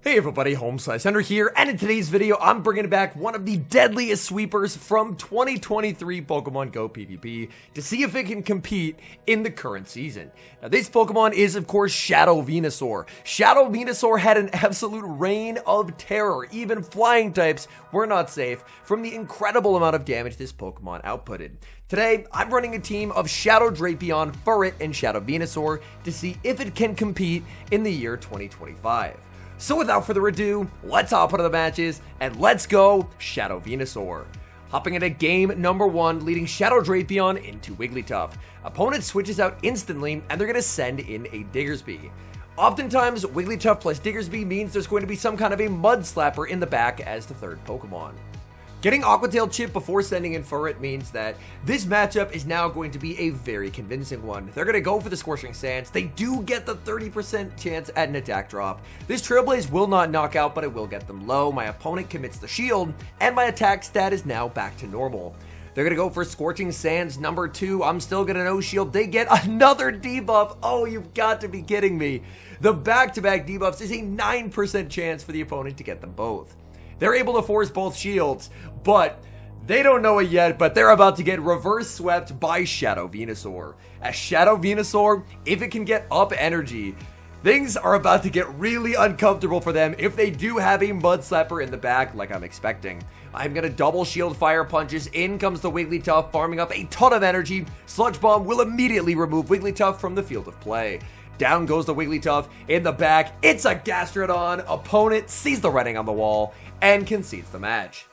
Hey everybody, HomeSliceHenry here, and in today's video, I'm bringing back one of the deadliest sweepers from 2023 Pokemon Go PvP to see if it can compete in the current season. Now this Pokemon is of course Shadow Venusaur. Shadow Venusaur had an absolute reign of terror. Even flying types were not safe from the incredible amount of damage this Pokemon outputted. Today, I'm running a team of Shadow Drapion, Furret, and Shadow Venusaur to see if it can compete in the year 2025. So without further ado, let's hop into the matches, and let's go Shadow Venusaur. Hopping into game number 1, leading Shadow Drapion into Wigglytuff. Opponent switches out instantly, and they're going to send in a Diggersby. Oftentimes, Wigglytuff plus Diggersby means there's going to be some kind of a Mud Slapper in the back as the third Pokemon. Getting Aqua Tail Chip before sending in Furret means that this matchup is now going to be a very convincing one. They're going to go for the Scorching Sands. They do get the 30% chance at an attack drop. This Trailblaze will not knock out, but it will get them low. My opponent commits the shield, and my attack stat is now back to normal. They're going to go for Scorching Sands number 2. I'm still going to no shield. They get another debuff. Oh, you've got to be kidding me. The back-to-back debuffs is a 9% chance for the opponent to get them both. They're able to force both shields, but they don't know it yet, but they're about to get reverse swept by Shadow Venusaur. As Shadow Venusaur, if it can get up energy, things are about to get really uncomfortable for them if they do have a Mud Slapper in the back like I'm expecting. I'm going to double shield Fire Punches. In comes the Wigglytuff, farming up a ton of energy. Sludge Bomb will immediately remove Wigglytuff from the field of play. Down goes the Wigglytuff. In the back, it's a Gastrodon. Opponent sees the writing on the wall and concedes the match.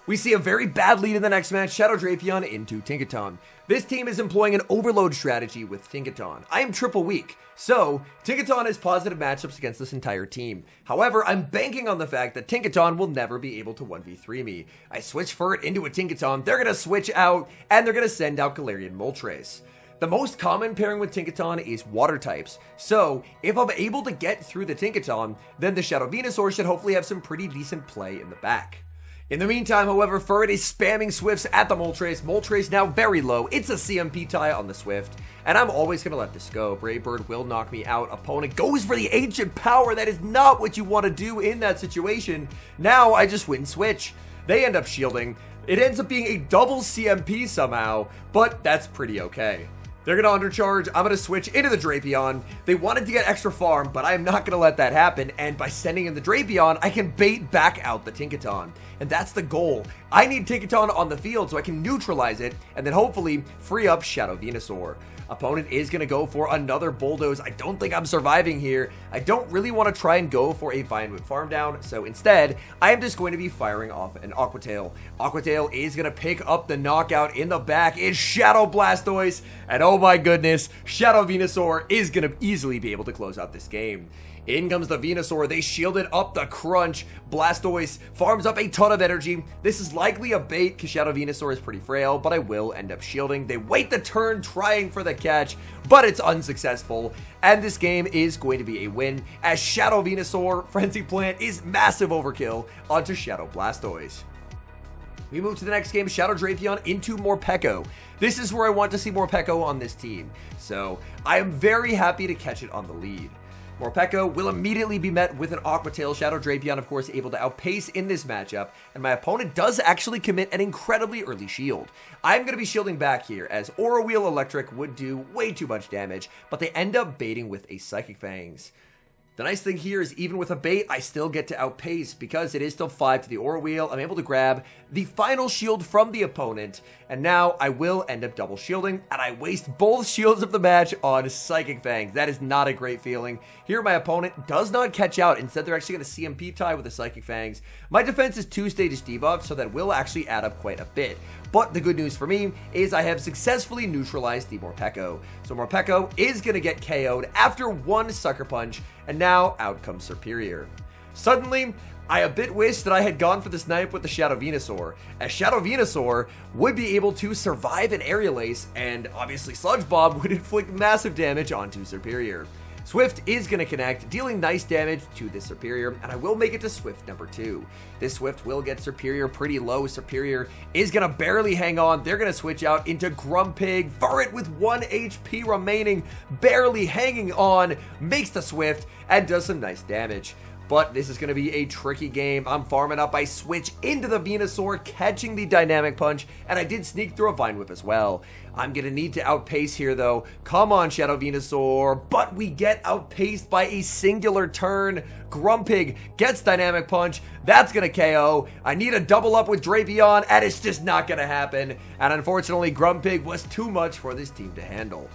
We see a very bad lead in the next match, Shadow Drapion into Tinkaton. This team is employing an overload strategy with Tinkaton. I am triple weak, so Tinkaton has positive matchups against this entire team. However, I'm banking on the fact that Tinkaton will never be able to 1v3 me. I switch Furret into a Tinkaton, they're going to switch out, and they're going to send out Galarian Moltres. The most common pairing with Tinkaton is water types, so if I'm able to get through the Tinkaton, then the Shadow Venusaur should hopefully have some pretty decent play in the back. In the meantime, however, Furret is spamming Swifts at the Moltres. Moltres now very low. It's a CMP tie on the Swift, and I'm always going to let this go. Brave Bird will knock me out. Opponent goes for the Ancient Power. That is not what you want to do in that situation. Now I just win switch. They end up shielding. It ends up being a double CMP somehow, but that's pretty okay. They're going to undercharge. I'm going to switch into the Drapion. They wanted to get extra farm, but I'm not going to let that happen. And by sending in the Drapion, I can bait back out the Tinkaton. And that's the goal. I need Tinkaton on the field so I can neutralize it and then hopefully free up Shadow Venusaur. Opponent is going to go for another Bulldoze. I don't think I'm surviving here. I don't really want to try and go for a Vine Whip farm down, so instead, I am just going to be firing off an Aqua Tail. Aqua Tail is going to pick up the knockout. In the back is Shadow Blastoise, and oh my goodness, Shadow Venusaur is going to easily be able to close out this game. In comes the Venusaur. They shielded up the crunch. Blastoise farms up a ton of energy. This is likely a bait because Shadow Venusaur is pretty frail, but I will end up shielding. They wait the turn trying for the catch, but it's unsuccessful. And this game is going to be a win as Shadow Venusaur Frenzy Plant is massive overkill onto Shadow Blastoise. We move to the next game, Shadow Drapion into Morpeco. This is where I want to see Morpeco on this team, so I am very happy to catch it on the lead. Morpeco will immediately be met with an Aqua Tail. Shadow Drapion, of course, able to outpace in this matchup, and my opponent does actually commit an incredibly early shield. I'm going to be shielding back here, as Aura Wheel Electric would do way too much damage, but they end up baiting with a Psychic Fangs. The nice thing here is even with a bait, I still get to outpace because it is still 5 to the Aura Wheel. I'm able to grab the final shield from the opponent, and now I will end up double shielding, and I waste both shields of the match on Psychic Fangs. That is not a great feeling. Here my opponent does not catch out. Instead, they're actually going to CMP tie with the Psychic Fangs. My defense is 2 stages debuff, so that will actually add up quite a bit. But the good news for me is I have successfully neutralized the Morpeco. So Morpeco is going to get KO'd after one Sucker Punch, and now out comes Serperior. Suddenly, I a bit wish that I had gone for the snipe with the Shadow Venusaur, as Shadow Venusaur would be able to survive an Aerial Ace, and obviously Sludge Bomb would inflict massive damage onto Serperior. Swift is going to connect, dealing nice damage to this Serperior, and I will make it to Swift number 2. This Swift will get Serperior pretty low. Serperior is going to barely hang on. They're going to switch out into Grumpig. Furret with 1 HP remaining, barely hanging on, makes the Swift, and does some nice damage. But this is going to be a tricky game. I'm farming up. I switch into the Venusaur, catching the Dynamic Punch, and I did sneak through a Vine Whip as well. I'm going to need to outpace here, though. Come on, Shadow Venusaur. But we get outpaced by a singular turn. Grumpig gets Dynamic Punch. That's going to KO. I need a double up with Drapion, and it's just not going to happen. And unfortunately, Grumpig was too much for this team to handle.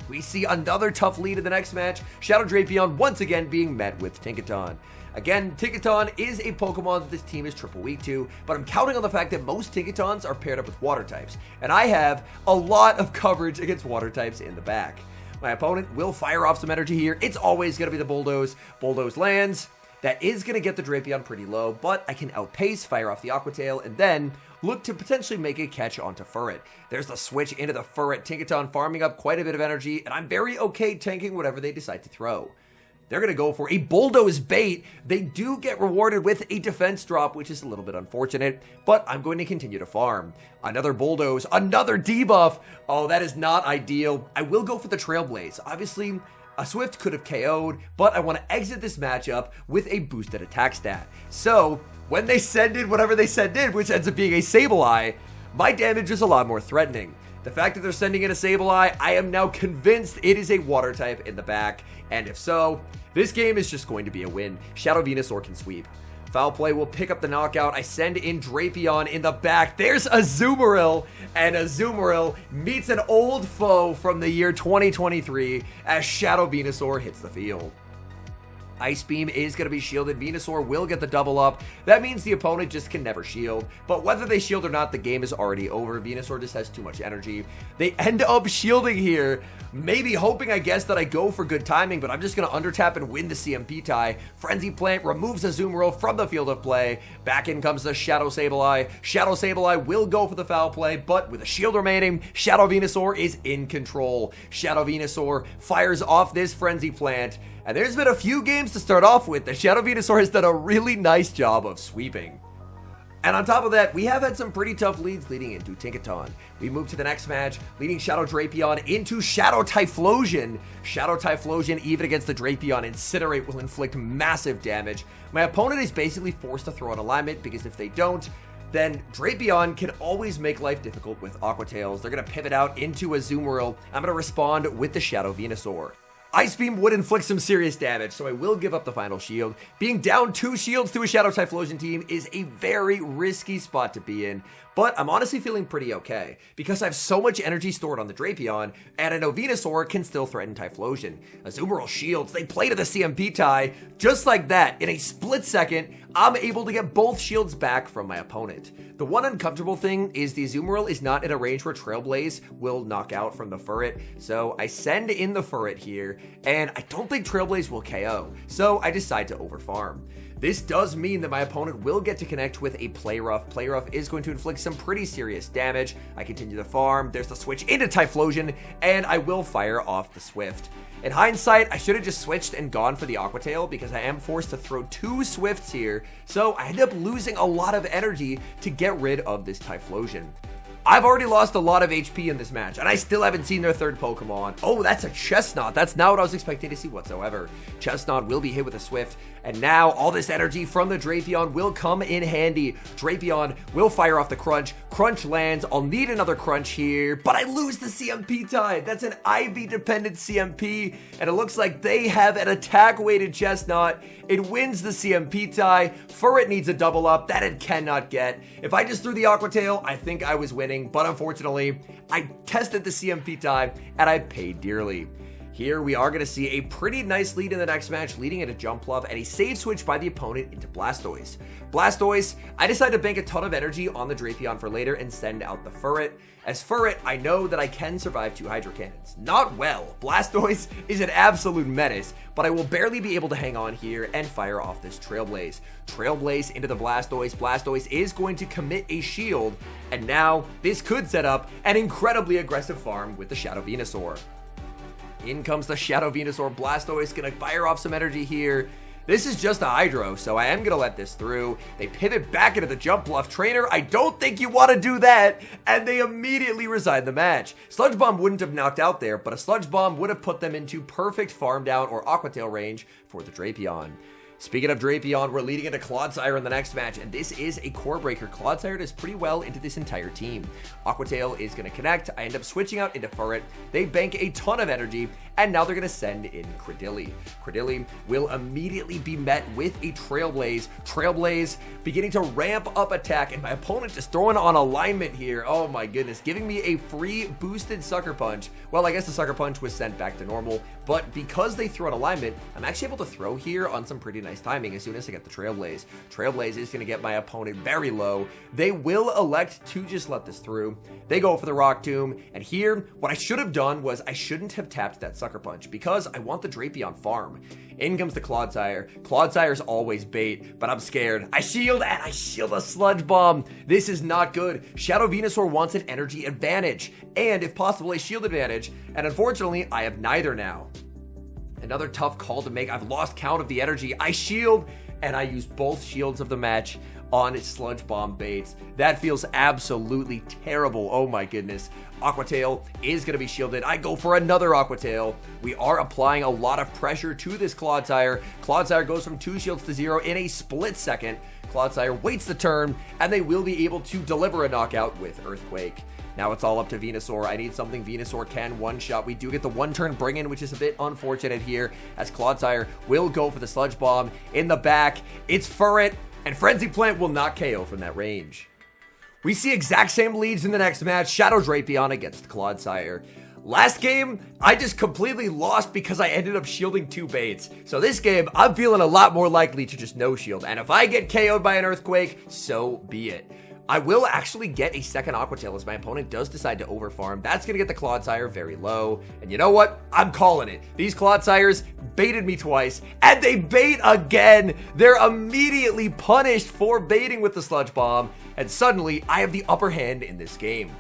We see another tough lead in the next match, Shadow Drapion once again being met with Tinkaton. Again, Tinkaton is a Pokemon that this team is triple weak to, but I'm counting on the fact that most Tinkatons are paired up with water types, and I have a lot of coverage against water types in the back. My opponent will fire off some energy here. It's always going to be the Bulldoze. Bulldoze lands. That is going to get the Drapion pretty low, but I can outpace, fire off the Aqua Tail, and then look to potentially make a catch onto Furret. There's the switch into the Furret. Tinkaton farming up quite a bit of energy, and I'm very okay tanking whatever they decide to throw. They're going to go for a Bulldoze bait. They do get rewarded with a defense drop, which is a little bit unfortunate, but I'm going to continue to farm. Another Bulldoze, another debuff. Oh, that is not ideal. I will go for the Trailblaze. Obviously, a Swift could have KO'd, but I want to exit this matchup with a boosted attack stat. So, when they send in whatever they send in, which ends up being a Sableye, my damage is a lot more threatening. The fact that they're sending in a Sableye, I am now convinced it is a water type in the back, and if so, this game is just going to be a win. Shadow Venusaur can sweep. Foul play will pick up the knockout. I send in Drapion in the back. There's Azumarill, and Azumarill meets an old foe from the year 2023 as Shadow Venusaur hits the field. Ice Beam is going to be shielded. Venusaur will get the double up. That means the opponent just can never shield. But whether they shield or not, the game is already over. Venusaur just has too much energy. They end up shielding here. Maybe hoping, I guess, that I go for good timing, but I'm just going to undertap and win the CMP tie. Frenzy Plant removes Azumarill from the field of play. Back in comes the Shadow Sableye. Shadow Sableye will go for the foul play, but with a shield remaining, Shadow Venusaur is in control. Shadow Venusaur fires off this Frenzy Plant. And there's been a few games to start off with that Shadow Venusaur has done a really nice job of sweeping. And on top of that, we have had some pretty tough leads leading into Tinkaton. We move to the next match, leading Shadow Drapion into Shadow Typhlosion. Shadow Typhlosion, even against the Drapion, Incinerate will inflict massive damage. My opponent is basically forced to throw an alignment, because if they don't, then Drapion can always make life difficult with Aqua Tails. They're going to pivot out into Azumarill. I'm going to respond with the Shadow Venusaur. Ice Beam would inflict some serious damage, so I will give up the final shield. Being down 2 shields to a Shadow Typhlosion team is a very risky spot to be in, but I'm honestly feeling pretty okay, because I have so much energy stored on the Drapion, and I know Venusaur can still threaten Typhlosion. Azumarill shields, they play to the CMP tie, just like that. In a split second, I'm able to get both shields back from my opponent. The one uncomfortable thing is the Azumarill is not in a range where Trailblaze will knock out from the Furret, so I send in the Furret here, and I don't think Trailblaze will KO, so I decide to overfarm. This does mean that my opponent will get to connect with a Play Rough. Play Rough is going to inflict some pretty serious damage. I continue to farm, there's the switch into Typhlosion, and I will fire off the Swift. In hindsight, I should have just switched and gone for the Aqua Tail because I am forced to throw 2 Swifts here, so I end up losing a lot of energy to get rid of this Typhlosion. I've already lost a lot of HP in this match, and I still haven't seen their third Pokemon. Oh, that's a Chestnut. That's not what I was expecting to see whatsoever. Chestnut will be hit with a Swift, and now all this energy from the Drapion will come in handy. Drapion will fire off the Crunch. Crunch lands. I'll need another Crunch here, but I lose the CMP tie. That's an IV-dependent CMP, and it looks like they have an attack-weighted Chestnut. It wins the CMP tie. Furret needs a double up. That it cannot get. If I just threw the Aqua Tail, I think I was winning, but unfortunately, I tested the CMP tie, and I paid dearly. Here we are going to see a pretty nice lead in the next match, leading into Jumpluff and a save switch by the opponent into Blastoise. Blastoise, I decided to bank a ton of energy on the Drapion for later and send out the Furret. As Furret, I know that I can survive 2 Hydro Cannons. Not well. Blastoise is an absolute menace, but I will barely be able to hang on here and fire off this Trailblaze. Trailblaze into the Blastoise. Blastoise is going to commit a shield, and now this could set up an incredibly aggressive farm with the Shadow Venusaur. In comes the Shadow Venusaur. Blastoise gonna fire off some energy here. This is just a Hydro, so I am gonna let this through. They pivot back into the Jumpluff trainer. I don't think you want to do that, and they immediately resign the match. Sludge Bomb wouldn't have knocked out there, but a Sludge Bomb would have put them into perfect farm down or Aqua Tail range for the Drapion. Speaking of Drapion, we're leading into Clodsire in the next match, and this is a core breaker. Clodsire does pretty well into this entire team. Aqua Tail is going to connect. I end up switching out into Furret. They bank a ton of energy, and now they're going to send in Cradily. Cradily will immediately be met with a Trailblaze. Trailblaze beginning to ramp up attack, and my opponent just throwing on alignment here. Oh my goodness, giving me a free boosted Sucker Punch. Well, I guess the Sucker Punch was sent back to normal, but because they threw an alignment, I'm actually able to throw here on some pretty nice timing as soon as I get the Trailblaze. Trailblaze is going to get my opponent very low. They will elect to just let this through. They go for the Rock Tomb, and here, what I should have done was I shouldn't have tapped that Sucker Punch because I want the Drapion farm. In comes the Clodsire. Clodsire's always bait, but I'm scared. I shield, and I shield a Sludge Bomb. This is not good. Shadow Venusaur wants an energy advantage, and if possible, a shield advantage, and unfortunately, I have neither now. Another tough call to make. I've lost count of the energy. I shield, and I use both shields of the match on Sludge Bomb baits. That feels absolutely terrible. Oh my goodness. Aqua Tail is going to be shielded. I go for another Aqua Tail. We are applying a lot of pressure to this Clodsire. Clodsire goes from 2 shields to 0 in a split second. Clodsire waits the turn, and they will be able to deliver a knockout with Earthquake. Now it's all up to Venusaur. I need something Venusaur can one-shot. We do get the one-turn bring-in, which is a bit unfortunate here, as Clodsire will go for the Sludge Bomb. In the back, it's Furret, and Frenzy Plant will not KO from that range. We see exact same leads in the next match, Shadow Drapion against Clodsire. Last game, I just completely lost because I ended up shielding 2 baits. So this game, I'm feeling a lot more likely to just no shield, and if I get KO'd by an Earthquake, so be it. I will actually get a second Aqua Tail as my opponent does decide to overfarm. That's going to get the Clodsire very low. And you know what? I'm calling it. These Clodsires baited me twice, and they bait again. They're immediately punished for baiting with the Sludge Bomb, and suddenly I have the upper hand in this game.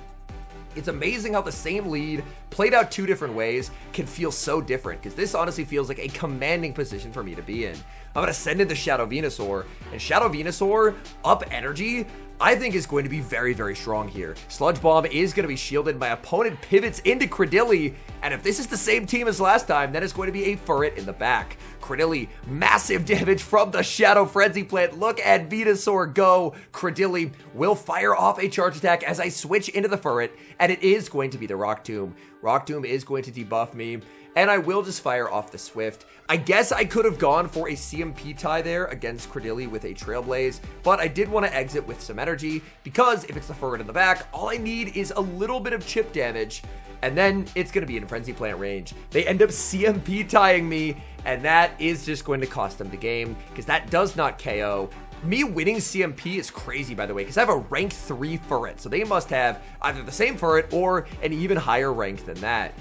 It's amazing how the same lead, played out 2 different ways, can feel so different, because this honestly feels like a commanding position for me to be in. I'm going to send in the Shadow Venusaur, and Shadow Venusaur, up energy, I think is going to be very, very strong here. Sludge Bomb is going to be shielded. My opponent pivots into Cradily, and if this is the same team as last time, then it's going to be a Furret in the back. Cradily, massive damage from the Shadow Frenzy Plant. Look at Venusaur go. Cradily will fire off a charge attack as I switch into the Furret, and it is going to be the Rock Tomb. Rock Tomb is going to debuff me, and I will just fire off the Swift. I guess I could have gone for a CMP tie there against Cradily with a Trailblaze, but I did want to exit with some energy, because if it's the Furret in the back, all I need is a little bit of chip damage, and then it's going to be in Frenzy Plant range. They end up CMP tying me, and that is just going to cost them the game, because that does not KO. Me winning CMP is crazy, by the way, because I have a rank 3 Furret, so they must have either the same Furret or an even higher rank than that.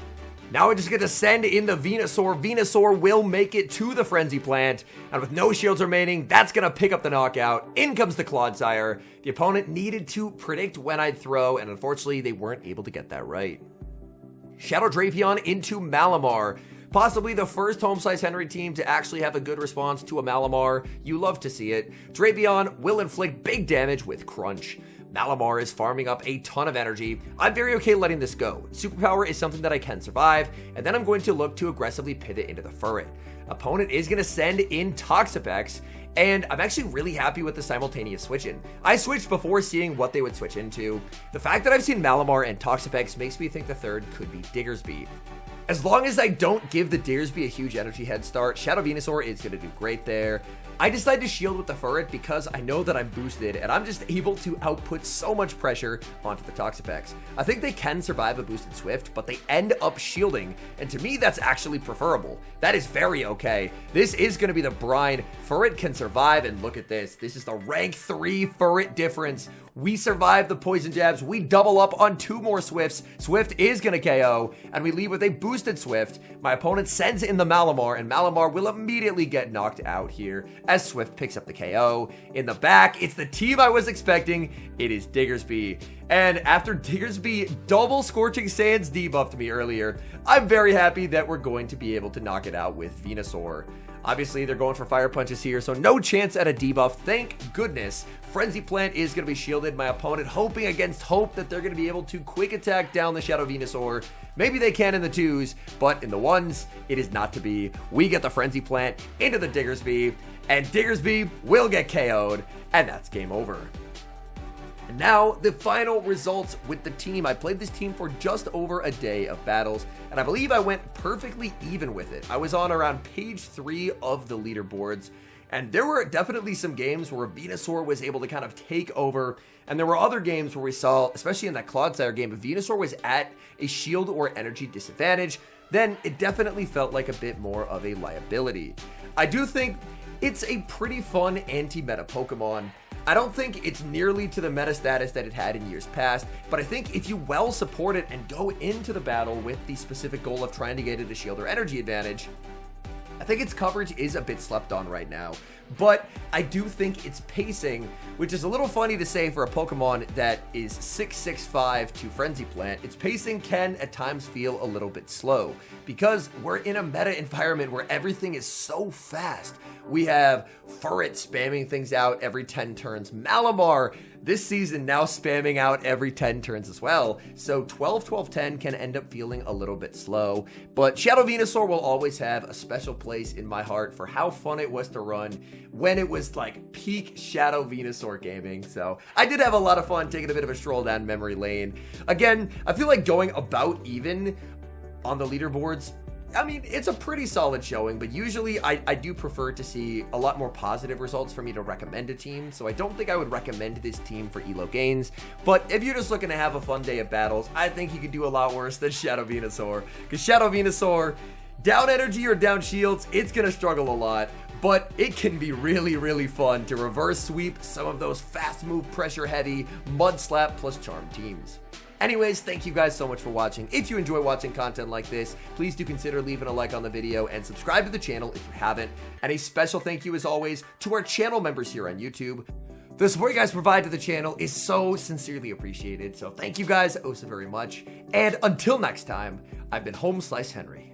Now I just get to send in the Venusaur. Venusaur will make it to the Frenzy Plant, and with no shields remaining, that's going to pick up the knockout. In comes the Clodsire. The opponent needed to predict when I'd throw, and unfortunately, they weren't able to get that right. Shadow Drapion into Malamar. Possibly the first HomeSliceHenry team to actually have a good response to a Malamar. You love to see it. Drapion will inflict big damage with Crunch. Malamar is farming up a ton of energy. I'm very okay letting this go. Superpower is something that I can survive, and then I'm going to look to aggressively pivot into the Furret. Opponent is going to send in Toxapex, and I'm actually really happy with the simultaneous switch-in. I switched before seeing what they would switch into. The fact that I've seen Malamar and Toxapex makes me think the third could be Diggersby. As long as I don't give the Diggersby a huge energy head start, Shadow Venusaur is going to do great there. I decide to shield with the Furret because I know that I'm boosted, and I'm just able to output so much pressure onto the Toxapex. I think they can survive a boosted Swift, but they end up shielding, and to me, that's actually preferable. That is very okay. This is going to be the brine. Furret can survive, and look at this. This is the rank 3 Furret difference. We survive the poison jabs. We double up on 2 more Swifts. Swift is going to KO, and we leave with a boosted Swift. My opponent sends in the Malamar, and Malamar will immediately get knocked out here as Swift picks up the KO. In the back, it's the team I was expecting. It is Diggersby. And after Diggersby double Scorching Sands debuffed me earlier, I'm very happy that we're going to be able to knock it out with Venusaur. Obviously, they're going for Fire Punches here, so no chance at a debuff. Thank goodness. Frenzy Plant is going to be shielded. My opponent hoping against hope that they're going to be able to quick attack down the Shadow Venusaur. Maybe they can in the 2s, but in the 1s, it is not to be. We get the Frenzy Plant into the Diggersby, and Diggersby will get KO'd, and that's game over. And now, the final results with the team. I played this team for just over a day of battles, and I believe I went perfectly even with it. I was on around page 3 of the leaderboards, and there were definitely some games where Venusaur was able to kind of take over, and there were other games where we saw, especially in that Clodsire game, if Venusaur was at a shield or energy disadvantage, then it definitely felt like a bit more of a liability. I do think it's a pretty fun anti-meta Pokemon. I don't think it's nearly to the meta status that it had in years past, but I think if you well support it and go into the battle with the specific goal of trying to get it a shield or energy advantage, I think its coverage is a bit slept on right now, but I do think its pacing, which is a little funny to say for a Pokemon that is 6'5" to Frenzy Plant, its pacing can at times feel a little bit slow because we're in a meta environment where everything is so fast. We have Furret spamming things out every 10 turns. Malamar this season now spamming out every 10 turns as well. So 12-12-10 can end up feeling a little bit slow. But Shadow Venusaur will always have a special place in my heart for how fun it was to run when it was like peak Shadow Venusaur gaming. So I did have a lot of fun taking a bit of a stroll down memory lane. Again, I feel like going about even on the leaderboards, I mean, it's a pretty solid showing, but usually I do prefer to see a lot more positive results for me to recommend a team, so I don't think I would recommend this team for elo gains. But if you're just looking to have a fun day of battles, I think you could do a lot worse than Shadow Venusaur, because Shadow Venusaur, down energy or down shields, it's going to struggle a lot, but it can be really, really fun to reverse sweep some of those fast move, pressure heavy, mud slap plus charm teams. Anyways, thank you guys so much for watching. If you enjoy watching content like this, please do consider leaving a like on the video and subscribe to the channel if you haven't. And a special thank you as always to our channel members here on YouTube. The support you guys provide to the channel is so sincerely appreciated. So thank you guys oh so very much. And until next time, I've been HomeSliceHenry.